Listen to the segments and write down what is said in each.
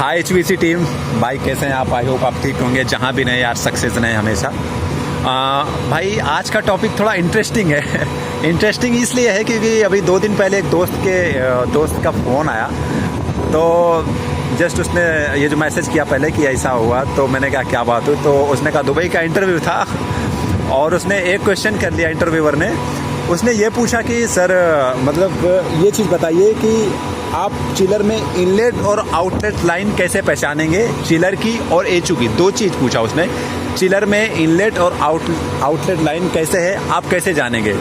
हाय HVC team, भाई कैसे हैं आप? आई होप आप ठीक होंगे, जहाँ भी नहीं यार सक्सेस नहीं हमेशा। भाई आज का टॉपिक थोड़ा इंटरेस्टिंग है। इंटरेस्टिंग इसलिए है क्योंकि अभी 2 दिन पहले एक दोस्त का फ़ोन आया, तो जस्ट उसने ये जो मैसेज किया पहले कि ऐसा हुआ, तो मैंने कहा क्या बात हुई, तो उसने कहा दुबई का इंटरव्यू था और उसने एक क्वेश्चन कर लिया इंटरव्यूअर ने। उसने ये पूछा कि सर मतलब ये चीज़ बताइए कि आप चिलर में इनलेट और आउटलेट लाइन कैसे पहचानेंगे, चिलर की और एचयू की। 2 चीज़ पूछा उसने, चिलर में इनलेट और आउटलेट लाइन कैसे है, आप कैसे जानेंगे,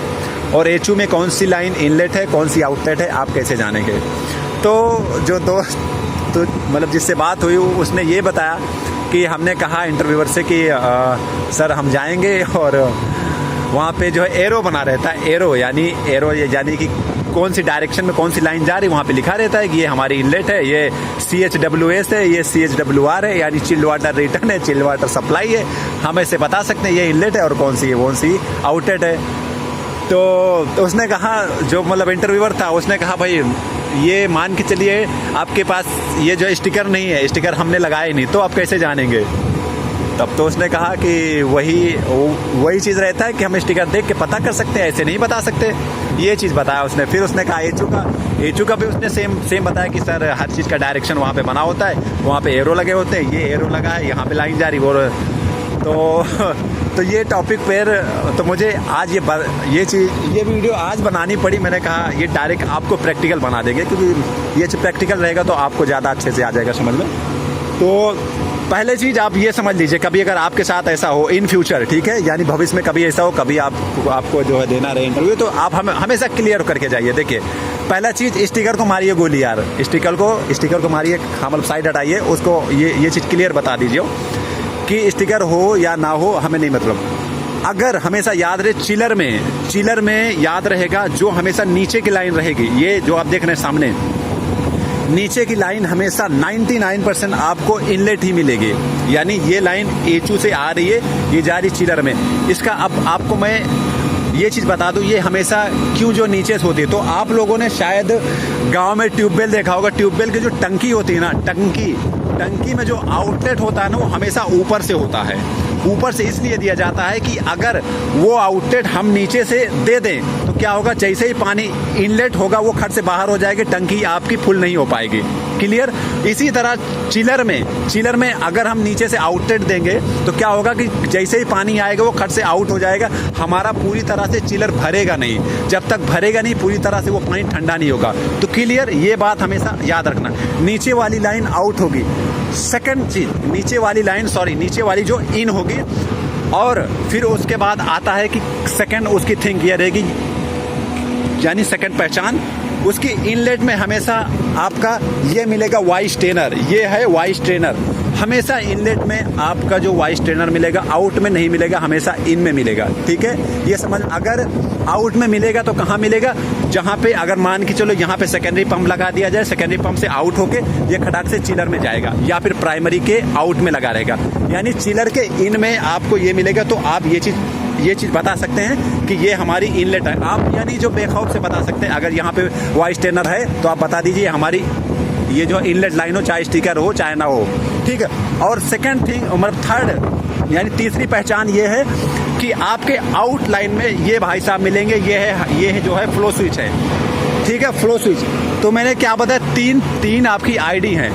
और एचयू में कौन सी लाइन इनलेट है, कौन सी आउटलेट है, आप कैसे जानेंगे। तो जो दोस्त तो मतलब जिससे बात हुई उसने ये बताया कि हमने कहा इंटरव्यूअर से कि सर हम जाएंगे और वहाँ पे जो है एरो बना रहता है, एरो यानी कि कौन सी डायरेक्शन में कौन सी लाइन जा रही है, वहाँ पे लिखा रहता है कि ये हमारी इनलेट है, ये CHWS है, ये CHWR है, यानी चिल्ड वाटर रिटर्न है, चिल्ड वाटर सप्लाई है। हम ऐसे बता सकते हैं ये इनलेट है और कौन सी आउटलेट है। तो उसने कहा, जो मतलब इंटरव्यूअर था उसने कहा भाई ये मान के चलिए आपके पास ये जो स्टिकर नहीं है, स्टिकर हमने लगाया नहीं, तो आप कैसे जानेंगे। तब तो उसने कहा कि वही चीज़ रहता है कि हम स्टिकर देख के पता कर सकते हैं, ऐसे नहीं बता सकते। ये चीज़ बताया उसने। फिर उसने कहा एचयू का भी उसने सेम बताया कि सर हर चीज़ का डायरेक्शन वहाँ पे बना होता है, वहाँ पे एरो लगे होते हैं, ये एरो लगा है, यहाँ पे लाइन जा रही वो। तो ये टॉपिक पर तो मुझे आज ये वीडियो आज बनानी पड़ी। मैंने कहा ये डायरेक्ट आपको प्रैक्टिकल बना देंगे, क्योंकि ये प्रैक्टिकल रहेगा तो आपको ज़्यादा अच्छे से आ जाएगा समझ में। तो पहले चीज़ आप ये समझ लीजिए, कभी अगर आपके साथ ऐसा हो इन फ्यूचर, ठीक है, यानी भविष्य में कभी ऐसा हो, कभी आपको जो है देना रहे इंटरव्यू, तो आप हमेशा क्लियर करके जाइए। देखिए पहला चीज़, स्टिकर को मारिए गोली यार, स्टिकर को मारिए, हाँ मतलब साइड हटाइए उसको। ये चीज़ क्लियर बता दीजिए कि स्टिकर हो या ना हो हमें नहीं मतलब। अगर हमेशा याद रहे चिलर में याद रहेगा जो हमेशा नीचे की लाइन रहेगी, ये जो आप देख रहे हैं सामने नीचे की लाइन हमेशा 99% आपको इनलेट ही मिलेगी, यानी ये लाइन एचयू से आ रही है, ये जा रही चिलर में। इसका अब आपको मैं ये चीज़ बता दूं, ये हमेशा क्यों जो नीचे से होती है। तो आप लोगों ने शायद गांव में ट्यूबवेल देखा होगा, ट्यूबवेल की जो टंकी होती है ना, टंकी में जो आउटलेट होता है ना, वो हमेशा ऊपर से होता है। ऊपर से इसलिए दिया जाता है कि अगर वो आउटलेट हम नीचे से दे दें तो क्या होगा, जैसे ही पानी इनलेट होगा वो खट से बाहर हो जाएगी, टंकी आपकी फुल नहीं हो पाएगी। क्लियर। इसी तरह चिलर में अगर हम नीचे से आउटलेट देंगे तो क्या होगा कि जैसे ही पानी आएगा वो खट से आउट हो जाएगा, हमारा पूरी तरह से चिलर भरेगा नहीं। जब तक भरेगा नहीं पूरी तरह से वो पानी ठंडा नहीं होगा। तो क्लियर, ये बात हमेशा याद रखना। नीचे वाली लाइन आउट होगी। सेकंड चीज, नीचे वाली जो इन होगी, और फिर उसके बाद आता है कि सेकंड उसकी थिंक ये रहेगी, यानी सेकंड पहचान उसकी, इनलेट में हमेशा आपका ये मिलेगा वाई स्ट्रेनर, ये है वाई स्ट्रेनर। हमेशा इनलेट में आपका जो वाई स्ट्रेनर मिलेगा, आउट में नहीं मिलेगा, हमेशा इन में मिलेगा। ठीक है, ये समझ। अगर आउट में मिलेगा तो कहाँ मिलेगा, जहाँ पे अगर मान के चलो यहाँ पे सेकेंडरी पंप लगा दिया जाए, सेकेंडरी पंप से आउट होके ये खटाक से चिलर में जाएगा, या फिर प्राइमरी के आउट में लगा रहेगा, यानी चिलर के इन में आपको ये मिलेगा। तो आप ये चीज़ बता सकते हैं कि ये हमारी इनलेट है। आप यानी जो बेखौफ से बता सकते हैं, अगर यहाँ पे वाई स्ट्रेनर है तो आप बता दीजिए हमारी ये जो इनलेट लाइन हो, चाहे स्टिकर हो चाहे ना हो। ठीक है। और सेकंड थिंग मतलब थर्ड यानी तीसरी पहचान ये है कि आपके आउट लाइन में ये भाई साहब मिलेंगे, ये है जो है फ्लो स्विच है। ठीक है, फ्लो स्विच। तो मैंने क्या बताया, तीन आपकी आईडी हैं।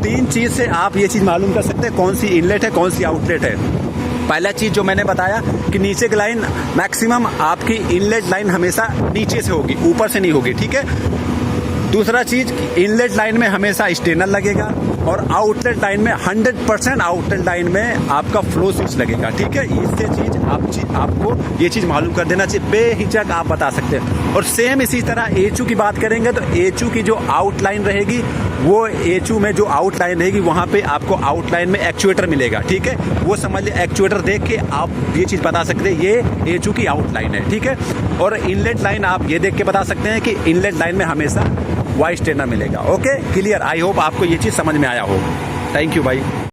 3 चीज़ से आप ये चीज़ मालूम कर सकते हैं कौन सी इनलेट है, कौन सी आउटलेट है। पहला चीज़ जो मैंने बताया कि नीचे की लाइन मैक्सिमम आपकी इनलेट लाइन हमेशा नीचे से होगी, ऊपर से नहीं होगी। ठीक है। दूसरा चीज़, इनलेट लाइन में हमेशा स्ट्रेनर लगेगा, और आउटलेट लाइन में 100% आउटलेट लाइन में आपका फ्लो स्विच लगेगा। ठीक है। इससे आपको ये चीज़ मालूम कर देना चाहिए, बेहिचक आप बता सकते हैं। और सेम इसी तरह एचयू की बात करेंगे तो एचयू की जो आउटलाइन रहेगी, वो एचयू में जो आउटलाइन रहेगी वहाँ पे आपको आउटलाइन में एक्चुएटर मिलेगा। ठीक है, वो समझ लिया, एक्चुएटर देख के आप ये चीज़ बता सकते हैं ये एचयू की आउटलाइन है। ठीक है। और इनलेट लाइन आप ये देख के बता सकते हैं कि इनलेट लाइन में हमेशा वाई स्ट्रेनर मिलेगा। Okay, clear. आई होप आपको ये चीज़ समझ में आया हो। थैंक यू भाई।